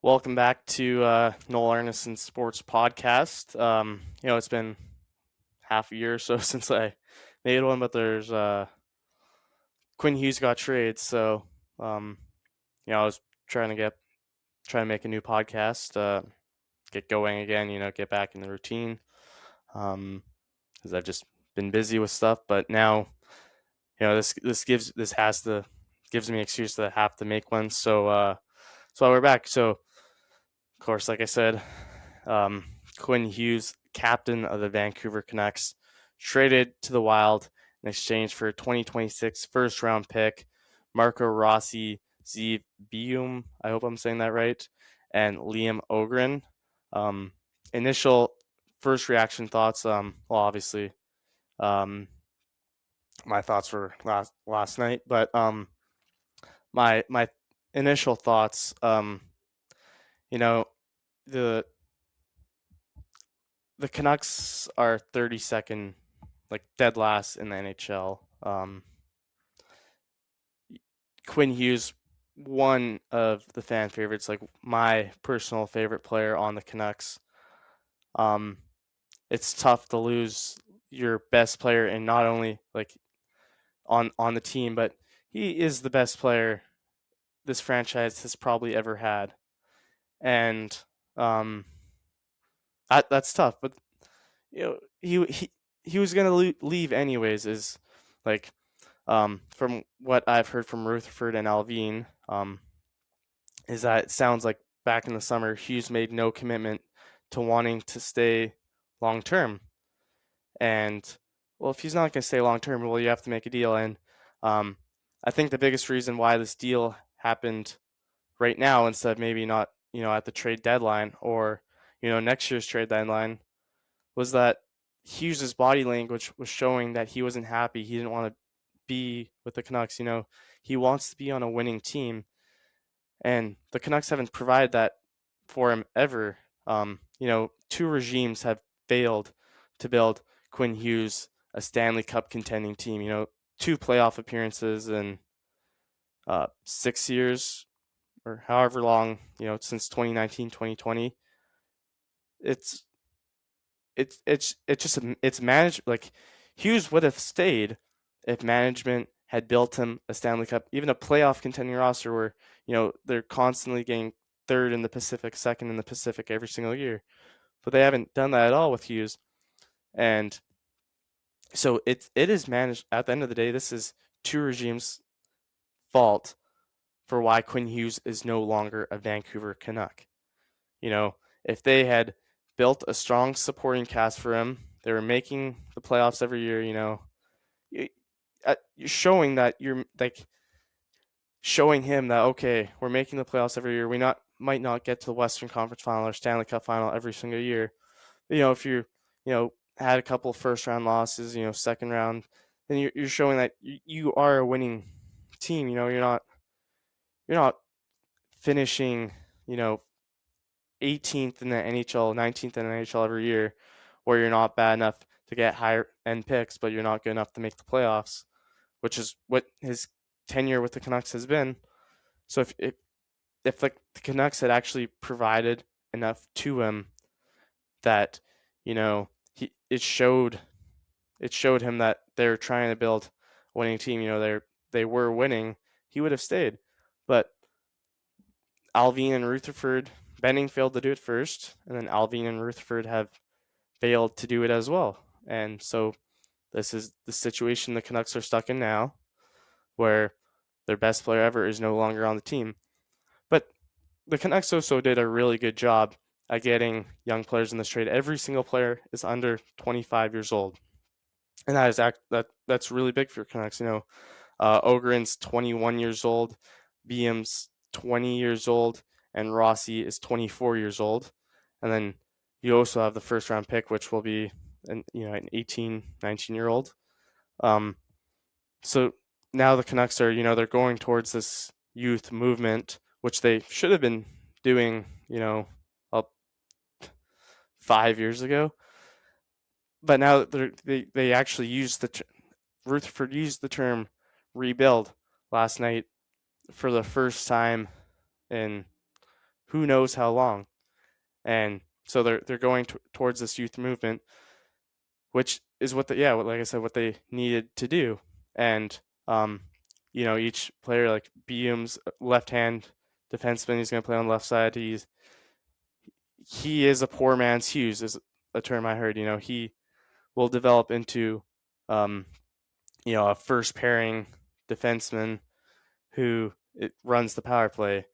Welcome back to Noel Arnason Sports Podcast. It's been half a year or so since I made one, but there's Quinn Hughes got traded, so um, I was trying to trying to make a new podcast, get going again. Get back in the routine. Because I've just been busy with stuff, but now this gives me an excuse to have to make one. So we're back. So of course, like I said, Um, Quinn Hughes, captain of the Vancouver Canucks, traded to the Wild in exchange for a 2026 first round pick, Marco Rossi, Zeev Bium, I hope I'm saying that right, and Liam Ogren. Um, Initial first reaction thoughts, well, obviously, um, my thoughts were last night, but my initial thoughts, you know, the the Canucks are 32nd, like dead last in the NHL. Quinn Hughes, one of the fan favorites, like my personal favorite player on the Canucks. Um, it's tough to lose your best player, and not only like on the team, but he is the best player this franchise has probably ever had, and um, that's tough. But he was gonna leave anyways. Is like from what I've heard from Rutherford and Alvin, is that it sounds like back in the summer Hughes made no commitment to wanting to stay long term. And well, if he's not going to stay long term, well, you have to make a deal. And um, I think the biggest reason why this deal happened right now instead of maybe not at the trade deadline or next year's trade deadline was that Hughes's body language was showing that he wasn't happy. He didn't want to be with the Canucks. He wants to be on a winning team, and the Canucks haven't provided that for him ever. Two regimes have failed to build Quinn Hughes a Stanley Cup contending team. Two playoff appearances in 6 years or however long since 2019, 2020. It's it's managed. Like, Hughes would have stayed if management had built him a Stanley Cup, even a playoff contending roster where they're constantly getting third in the Pacific, second in the Pacific every single year. But they haven't done that at all with Hughes, and so it is managed. At the end of the day, this is two regimes' fault for why Quinn Hughes is no longer a Vancouver Canuck. You know, if they had built a strong supporting cast for him, they were making the playoffs every year. You're showing that you're like showing him that, okay, we're making the playoffs every year. We not might not get to the Western Conference Final or Stanley Cup Final every single year. If had a couple of first round losses, second round, then you're showing that you are a winning team. You're not finishing, you know, 18th in the NHL, 19th in the NHL every year, where you're not bad enough to get higher end picks, but you're not good enough to make the playoffs, which is what his tenure with the Canucks has been. So if the Canucks had actually provided enough to him that it showed him that they're trying to build a winning team. They were winning. He would have stayed, but Alvin and Rutherford, Benning failed to do it first, and then Alvin and Rutherford have failed to do it as well. And so this is the situation the Canucks are stuck in now, where their best player ever is no longer on the team. But the Canucks also did a really good job at getting young players in this trade. Every single player is under 25 years old, and that's really big for Canucks. Ogren's 21 years old, BM's 20 years old, and Rossi is 24 years old. And then you also have the first round pick, which will be an 18, 19-year old. So now the Canucks are, they're going towards this youth movement, which they should have been doing, up 5 years ago. But now they actually used Rutherford used the term rebuild last night for the first time in who knows how long. And so they're going towards this youth movement, which is what like I said, what they needed to do. And each player, like Beum's left hand defenseman, he's going to play on the left side. He is a poor man's Hughes, is a term I heard. He will develop into um, a first pairing defenseman who runs the power play.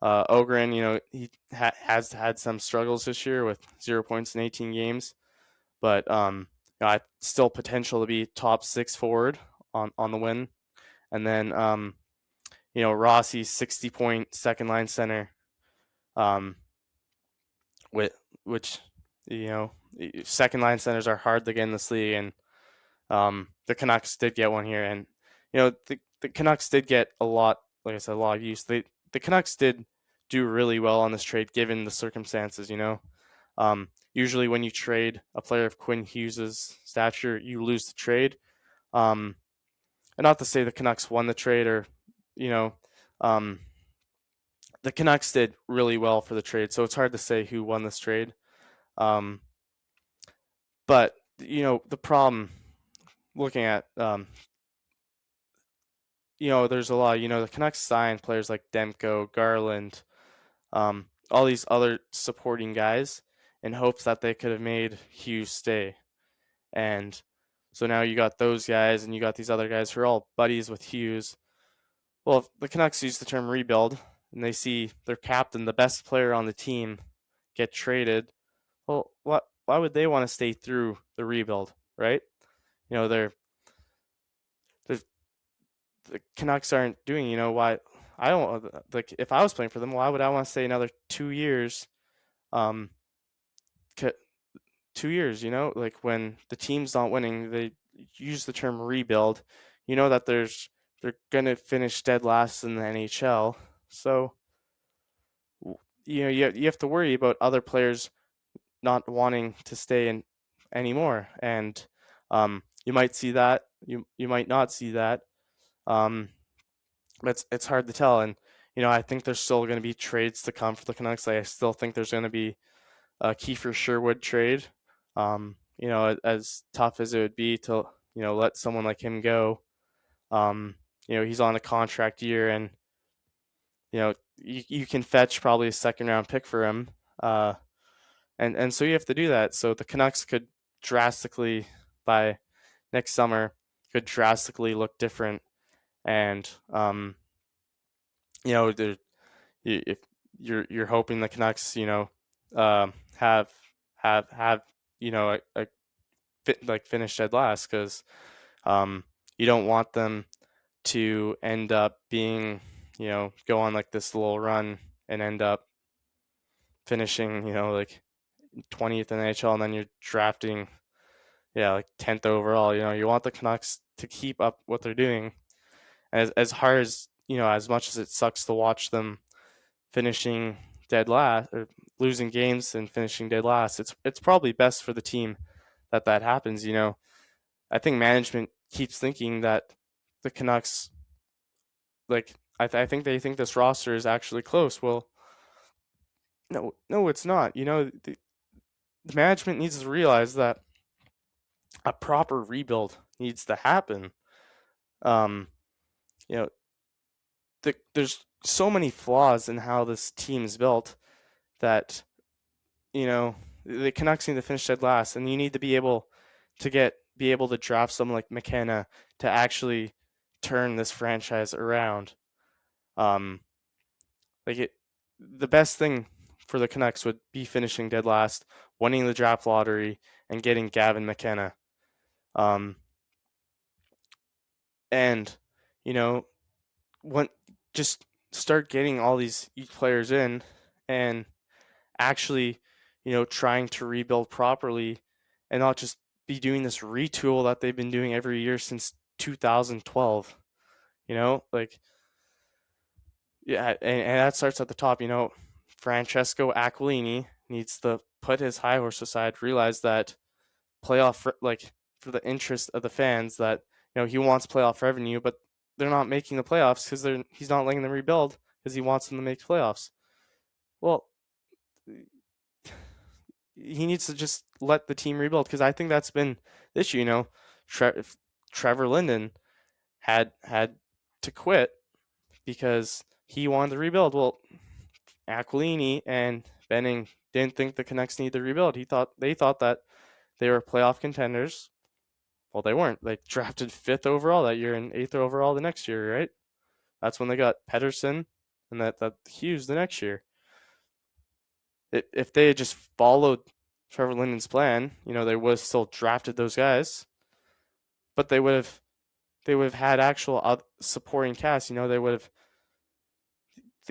Ogren, he has had some struggles this year with 0 points in 18 games, but still potential to be top six forward on the win. And then Rossi's 60-point second line center, um, with which second line centers are hard to get in this league, and the Canucks did get one here, and the Canucks did get a lot, like I said, a lot of use. The Canucks did do really well on this trade given the circumstances. Usually when you trade a player of Quinn Hughes' stature, you lose the trade. And not to say the Canucks won the trade, or um, the Canucks did really well for the trade, so it's hard to say who won this trade. But the problem looking at there's a lot. The Canucks signed players like Demko, Garland, all these other supporting guys in hopes that they could have made Hughes stay. And so now you got those guys, and you got these other guys who are all buddies with Hughes. Well, if the Canucks use the term rebuild, and they see their captain, the best player on the team, get traded, well, why would they want to stay through the rebuild, right? They're the Canucks aren't doing. Why? I don't like. If I was playing for them, why would I want to stay another 2 years? Um, 2 years. Like when the team's not winning, they use the term rebuild. That they're gonna finish dead last in the NHL. So you have to worry about other players not wanting to stay in anymore, and you might see that, you might not see that. Um, but it's hard to tell, and I think there's still going to be trades to come for the Canucks. I still think there's going to be a Kiefer Sherwood trade. As tough as it would be to let someone like him go. He's on a contract year, and you can fetch probably a second round pick for him. And so you have to do that. So the Canucks could drastically, by next summer, could drastically look different. And if you're hoping the Canucks, have a finish dead last, because you don't want them to end up being, go on like this little run and end up finishing, like 20th in the NHL, and then you're drafting, like 10th overall. You want the Canucks to keep up what they're doing. As hard as as much as it sucks to watch them finishing dead last, or losing games and finishing dead last, it's probably best for the team that happens. I think management keeps thinking that the Canucks, like I think they think this roster is actually close. Well, no, it's not. The management needs to realize that a proper rebuild needs to happen. Um, you know, there's so many flaws in how this team is built that the Canucks need to finish dead last, and you need to be able to draft someone like McKenna to actually turn this franchise around. Um, the best thing for the Canucks would be finishing dead last, winning the draft lottery, and getting Gavin McKenna. And when just start getting all these players in, and actually, trying to rebuild properly, and not just be doing this retool that they've been doing every year since 2012. Like, yeah, and that starts at the top. Francesco Aquilini needs to put his high horse aside, realize that playoff, like, for the interest of the fans, that he wants playoff revenue, but they're not making the playoffs because he's not letting them rebuild because he wants them to make playoffs. Well, he needs to just let the team rebuild because I think that's been the issue. Trevor Linden had to quit because he wanted to rebuild. Well, Aquilini and Benning didn't think the Canucks needed to rebuild. They thought that they were playoff contenders. Well, they weren't. They drafted fifth overall that year and eighth overall the next year, right? That's when they got Pettersson and that Hughes the next year. If they had just followed Trevor Linden's plan, they would have still drafted those guys, but they would have had actual supporting cast. They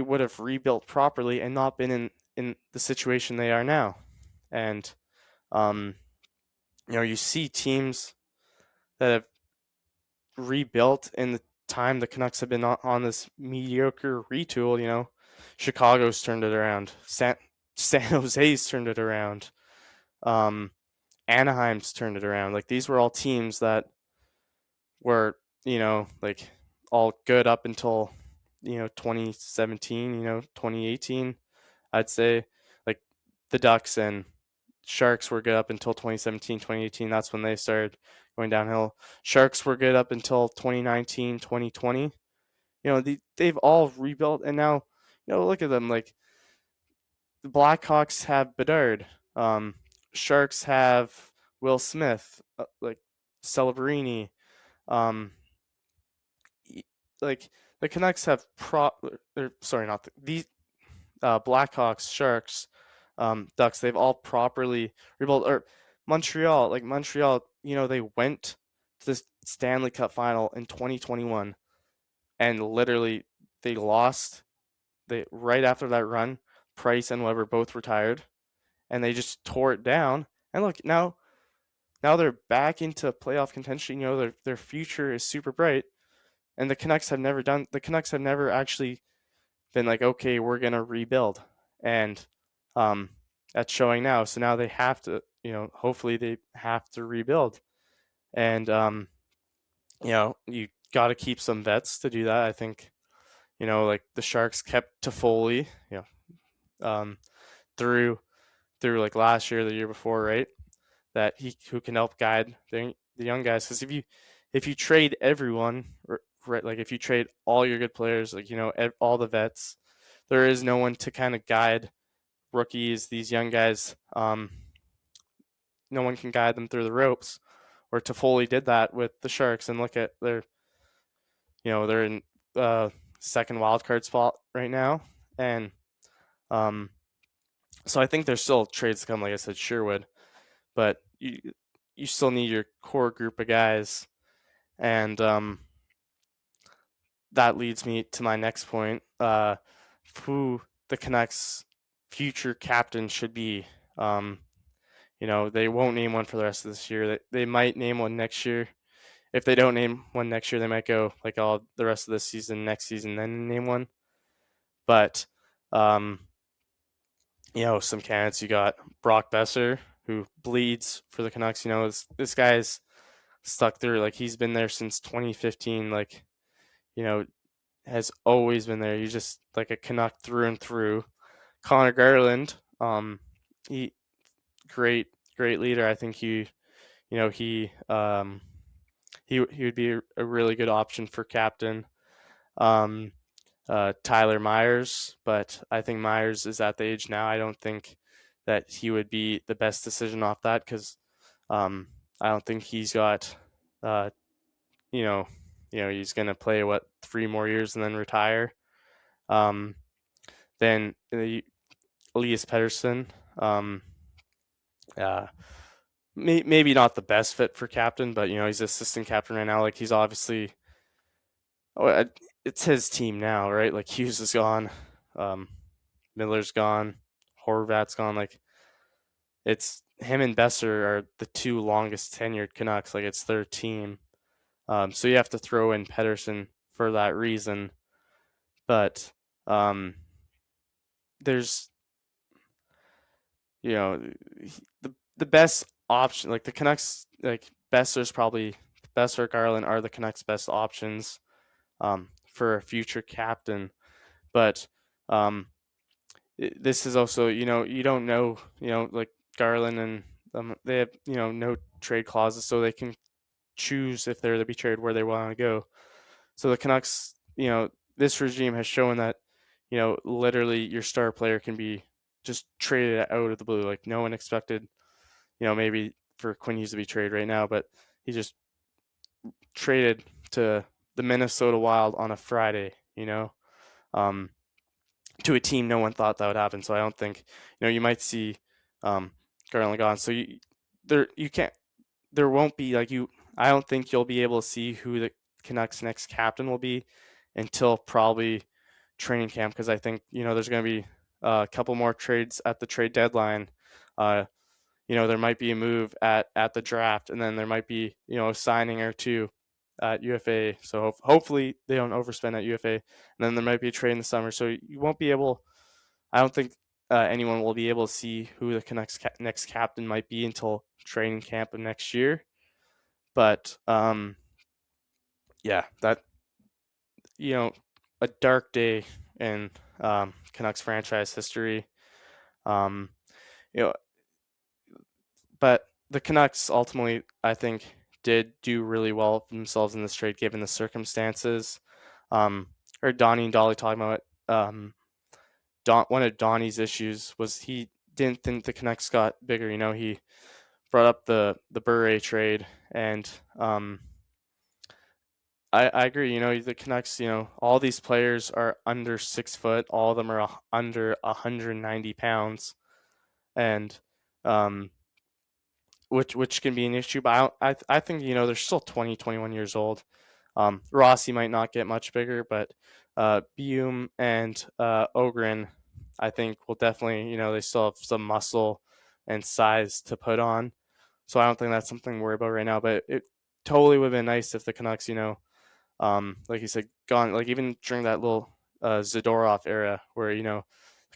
would have rebuilt properly and not been in the situation they are now. And um, you see teams that have rebuilt in the time the Canucks have been on this mediocre retool. Chicago's turned it around. San Jose's turned it around. Um, Anaheim's turned it around. Like these were all teams that were like all good up until 2017, 2018. I'd say like the Ducks and Sharks were good up until 2017, 2018. That's when they started going downhill. Sharks were good up until 2019, 2020. They've all rebuilt, and now look at them. Like the Blackhawks have Bedard, Sharks have Will Smith, like Celebrini, um, like the Canucks have sorry, not these Blackhawks, Sharks, Ducks. They've all properly rebuilt. Or Montreal, they went to the Stanley Cup final in 2021, and literally they lost. They right after that run, Price and Weber both retired, and they just tore it down. And look now they're back into playoff contention. Their future is super bright, and the Canucks have never done. The Canucks have never actually been like, okay, we're gonna rebuild, and um, that's showing now. So now they have to, hopefully they have to rebuild, and you got to keep some vets to do that. I think, like the Sharks kept Toffoli, um, through like last year, the year before, right? That who can help guide the young guys. Because if you trade everyone, right, like if you trade all your good players, like all the vets, there is no one to kind of guide rookies, these young guys. No one can guide them through the ropes. Where Toffoli did that with the Sharks, and look at they're in second wild card spot right now, and so I think there's still trades to come. Like I said, Sherwood, but you still need your core group of guys, and that leads me to my next point. Who the Canucks' future captain should be. They won't name one for the rest of this year. They might name one next year. If they don't name one next year, they might go like all the rest of this season, next season, then name one. But some candidates. You got Brock Besser, who bleeds for the Canucks. This guy's stuck through. Like he's been there since 2015. Like has always been there. He's just like a Canuck through and through. Connor Garland, he great leader. I think he would be a really good option for captain. Tyler Myers, but I think Myers is at the age now. I don't think that he would be the best decision off that because I don't think he's got, uh, he's going to play 3 more years and then retire. Then Elias Pettersson, uh, maybe not the best fit for captain, but he's assistant captain right now. Like he's obviously, it's his team now, right? Like Hughes is gone, Miller's gone, Horvat's gone. Like it's him and Besser are the two longest tenured Canucks. Like it's their team. So you have to throw in Pettersson for that reason. But there's the best option. Like the Canucks, like Besser, Garland are the Canucks' best options for a future captain. But this is also, you don't know, like Garland and they have, no trade clauses, so they can choose if they're to be traded where they want to go. So the Canucks, this regime has shown that, literally your star player can be just traded out of the blue. Like no one expected, maybe for Quinn Hughes to be traded right now, but he just traded to the Minnesota Wild on a Friday, um, to a team no one thought that would happen. So I don't think, you might see um, Garland gone. So you can't, there won't be like you. I don't think you'll be able to see who the Canucks' next captain will be until probably training camp, because I think there's going to be a couple more trades at the trade deadline. Uh, there might be a move at the draft, and then there might be a signing or two at UFA. So hopefully they don't overspend at UFA, and then there might be a trade in the summer. So you won't be able. I don't think anyone will be able to see who the Canucks next captain might be until training camp of next year. But yeah, that you know, a dark day in Canucks franchise history. Um, you know, but the Canucks ultimately, I think, did do really well for themselves in this trade given the circumstances. Heard Donnie and Dolly talking about it. One of Donnie's issues was he didn't think the Canucks got bigger. He brought up the Bure trade, and I agree. The Canucks. All these players are under 6 foot. All of them are under 190 pounds, and um, which can be an issue. But I think they're still 20, 21 years old. Rossi might not get much bigger, but Bium and Ogren, I think will definitely they still have some muscle and size to put on. So I don't think that's something to worry about right now. But it totally would have been nice if the Canucks, like you said, gone like even during that little Zadorov era where the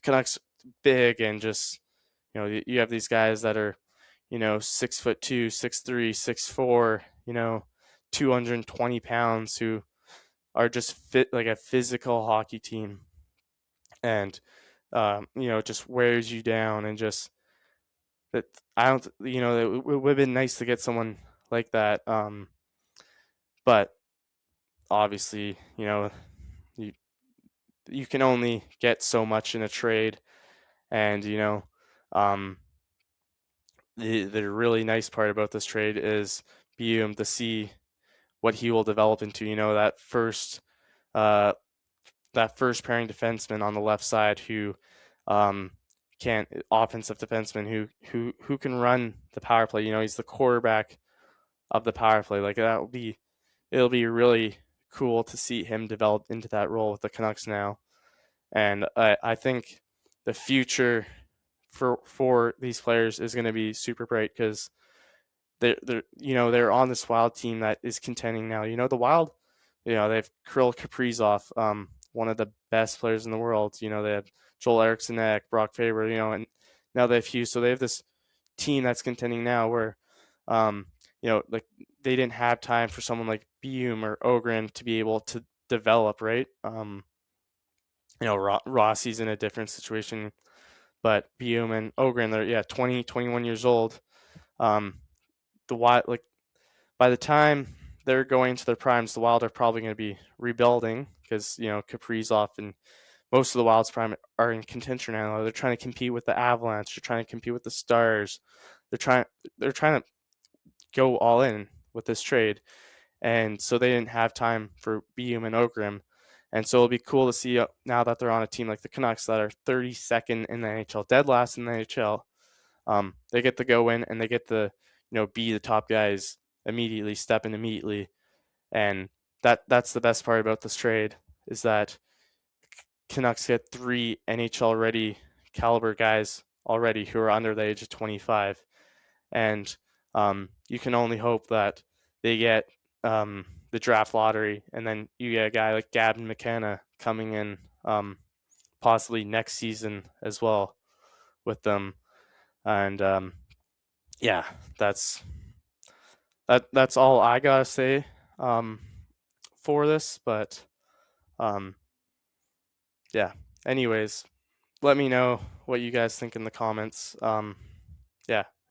Canucks big and just you have these guys that are 6'2", 6'3", 6'4", 220 pounds who are just fit like a physical hockey team, and just wears you down, and just that I don't it would have been nice to get someone like that, but obviously you you can only get so much in a trade, and um, the really nice part about this trade is being to see what he will develop into. Uh, that first pairing defenseman on the left side who um, can offensive defenseman who can run the power play. He's the quarterback of the power play. Like it'll be really cool to see him develop into that role with the Canucks now. And I think the future for these players is going to be super bright because they're on this Wild team that is contending now. The Wild, they have Kirill Kaprizov, one of the best players in the world. They have Joel Eriksson Ek, Brock Faber, and now they have Hughes. So they have this team that's contending now where, like they didn't have time for someone like Bium or Ogren to be able to develop, right? Rossi's in a different situation, but Bium and Ogren, they're 20, 21 years old. The Wild, like by the time they're going to their primes, the Wild are probably going to be rebuilding because Kaprizov and most of the Wild's prime are in contention now. They're trying to compete with the Avalanche. They're trying to compete with the Stars. They're trying to go all in with this trade, and so they didn't have time for Bium and Ogrim. And so it'll be cool to see now that they're on a team like the Canucks that are 32nd in the NHL, dead last in the NHL. They get to go in and they get to be the top guys immediately, step in immediately, and that's the best part about this trade is that Canucks get 3 NHL ready caliber guys already who are under the age of 25, and you can only hope that they get the draft lottery, and then you get a guy like Gavin McKenna coming in possibly next season as well with them, and yeah, that's that's all I gotta say um, for this. But um, yeah. Anyways, let me know what you guys think in the comments. Yeah.